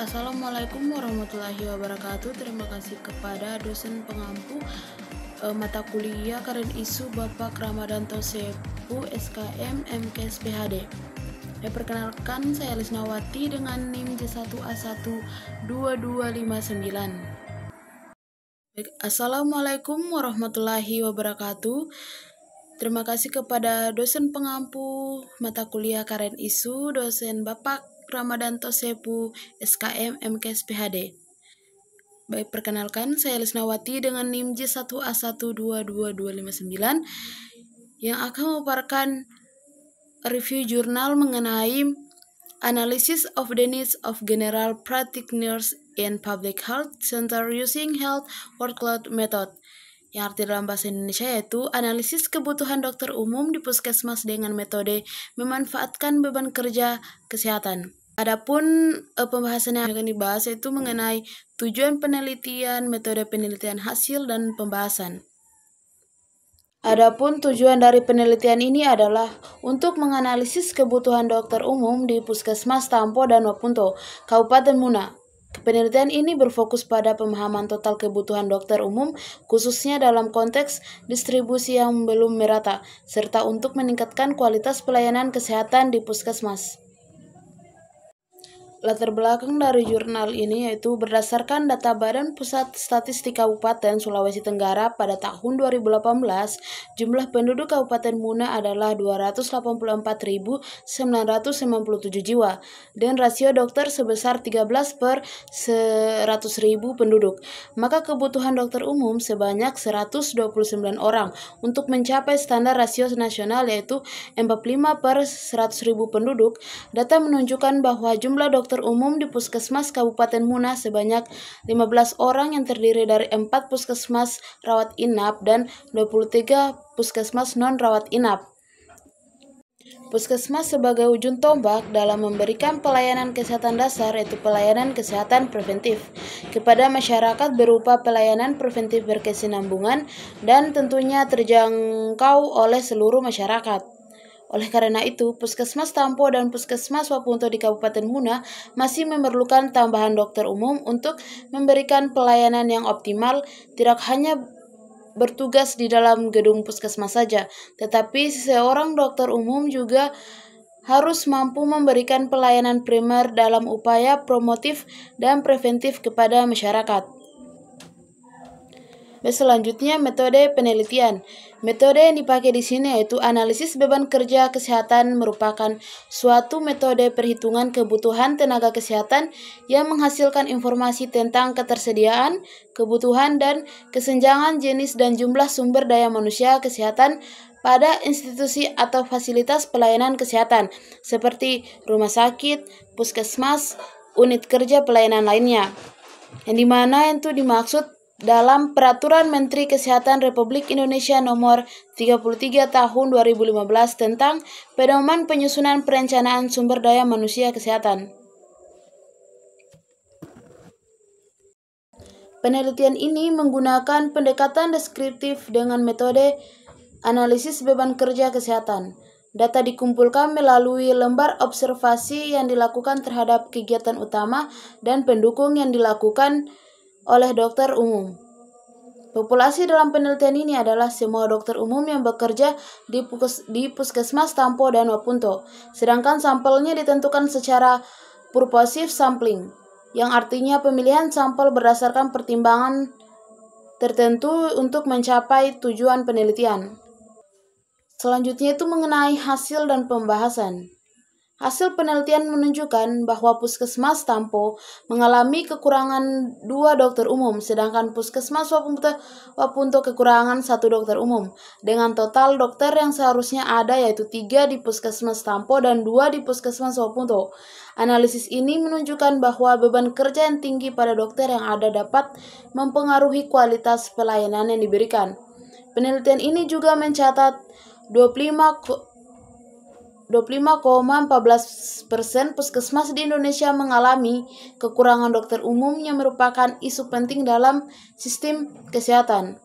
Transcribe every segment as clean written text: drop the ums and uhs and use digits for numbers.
Assalamualaikum warahmatullahi wabarakatuh. Terima kasih kepada dosen pengampu mata kuliah Karen Isu Bapak Ramadanto Sepu SKM MKS PHD. Perkenalkan, saya Lisnawati dengan NIM J1A12259. Assalamualaikum warahmatullahi wabarakatuh. Terima kasih kepada dosen pengampu mata kuliah Karen Isu, dosen Bapak Ramadanto Sepu SKM MKS PHD. Baik, perkenalkan, saya Lisnawati dengan NIM J1A12259 yang akan memaparkan review jurnal mengenai Analysis of the Needs of General Practitioners in Public Health Center Using Health Workload Method, yang arti dalam bahasa Indonesia yaitu analisis kebutuhan dokter umum di puskesmas dengan metode memanfaatkan beban kerja kesehatan. Adapun pembahasan yang akan dibahas yaitu mengenai tujuan penelitian, metode penelitian, hasil, dan pembahasan. Adapun tujuan dari penelitian ini adalah untuk menganalisis kebutuhan dokter umum di Puskesmas Tampo dan Wapunto, Kabupaten Muna. Penelitian ini berfokus pada pemahaman total kebutuhan dokter umum, khususnya dalam konteks distribusi yang belum merata, serta untuk meningkatkan kualitas pelayanan kesehatan di puskesmas. Latar belakang dari jurnal ini yaitu berdasarkan data Badan Pusat Statistik Kabupaten Sulawesi Tenggara pada tahun 2018, jumlah penduduk Kabupaten Muna adalah 284.997 jiwa dan rasio dokter sebesar 13 per 100.000 penduduk. Maka kebutuhan dokter umum sebanyak 129 orang untuk mencapai standar rasio nasional yaitu 45 per 100.000 penduduk. Data menunjukkan bahwa jumlah dokter umum di puskesmas Kabupaten Muna sebanyak 15 orang yang terdiri dari 4 puskesmas rawat inap dan 23 puskesmas non-rawat inap. Puskesmas sebagai ujung tombak dalam memberikan pelayanan kesehatan dasar yaitu pelayanan kesehatan preventif kepada masyarakat berupa pelayanan preventif berkesinambungan dan tentunya terjangkau oleh seluruh masyarakat. Oleh karena itu, Puskesmas Tampo dan Puskesmas Wapunto di Kabupaten Muna masih memerlukan tambahan dokter umum untuk memberikan pelayanan yang optimal, tidak hanya bertugas di dalam gedung puskesmas saja, tetapi seorang dokter umum juga harus mampu memberikan pelayanan primer dalam upaya promotif dan preventif kepada masyarakat. Selanjutnya, metode penelitian. Metode yang dipakai di sini yaitu analisis beban kerja kesehatan merupakan suatu metode perhitungan kebutuhan tenaga kesehatan yang menghasilkan informasi tentang ketersediaan, kebutuhan, dan kesenjangan jenis dan jumlah sumber daya manusia kesehatan pada institusi atau fasilitas pelayanan kesehatan seperti rumah sakit, puskesmas, unit kerja pelayanan lainnya. Yang dimana itu dimaksud dalam Peraturan Menteri Kesehatan Republik Indonesia Nomor 33 Tahun 2015 tentang Pedoman Penyusunan Perencanaan Sumber Daya Manusia Kesehatan. Penelitian ini menggunakan pendekatan deskriptif dengan metode analisis beban kerja kesehatan. Data dikumpulkan melalui lembar observasi yang dilakukan terhadap kegiatan utama dan pendukung yang dilakukan oleh dokter umum. Populasi dalam penelitian ini adalah semua dokter umum yang bekerja di Puskesmas Tampo dan Wapunto, sedangkan sampelnya ditentukan secara purposive sampling, yang artinya pemilihan sampel berdasarkan pertimbangan tertentu untuk mencapai tujuan penelitian. Selanjutnya itu mengenai hasil dan pembahasan. Hasil penelitian menunjukkan bahwa Puskesmas Tampo mengalami kekurangan 2 dokter umum, sedangkan Puskesmas Wapunto kekurangan 1 dokter umum, dengan total dokter yang seharusnya ada yaitu 3 di Puskesmas Tampo dan 2 di Puskesmas Wapunto. Analisis ini menunjukkan bahwa beban kerja yang tinggi pada dokter yang ada dapat mempengaruhi kualitas pelayanan yang diberikan. Penelitian ini juga mencatat 25,14% puskesmas di Indonesia mengalami kekurangan dokter umum yang merupakan isu penting dalam sistem kesehatan.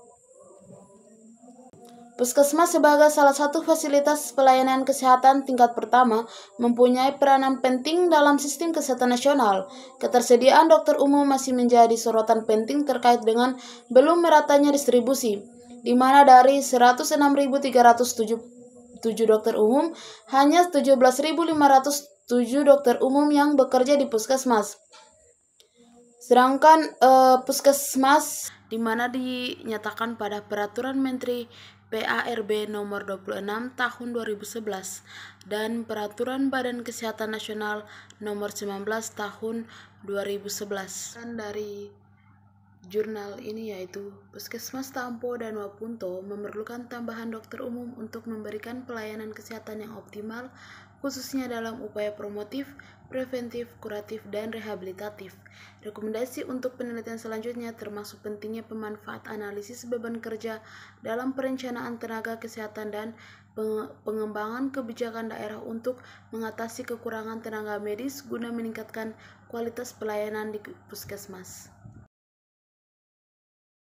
Puskesmas sebagai salah satu fasilitas pelayanan kesehatan tingkat pertama mempunyai peranan penting dalam sistem kesehatan nasional. Ketersediaan dokter umum masih menjadi sorotan penting terkait dengan belum meratanya distribusi, di mana dari 106.307 dokter umum, hanya 17.507 dokter umum yang bekerja di puskesmas. Sedangkan puskesmas di mana dinyatakan pada Peraturan Menteri PARB nomor 26 tahun 2011 dan Peraturan Badan Kesehatan Nasional nomor 19 tahun 2011. Dan dari jurnal ini yaitu Puskesmas Tampo dan Wapunto memerlukan tambahan dokter umum untuk memberikan pelayanan kesehatan yang optimal, khususnya dalam upaya promotif, preventif, kuratif, dan rehabilitatif. Rekomendasi untuk penelitian selanjutnya termasuk pentingnya pemanfaat analisis beban kerja dalam perencanaan tenaga kesehatan dan pengembangan kebijakan daerah untuk mengatasi kekurangan tenaga medis guna meningkatkan kualitas pelayanan di puskesmas.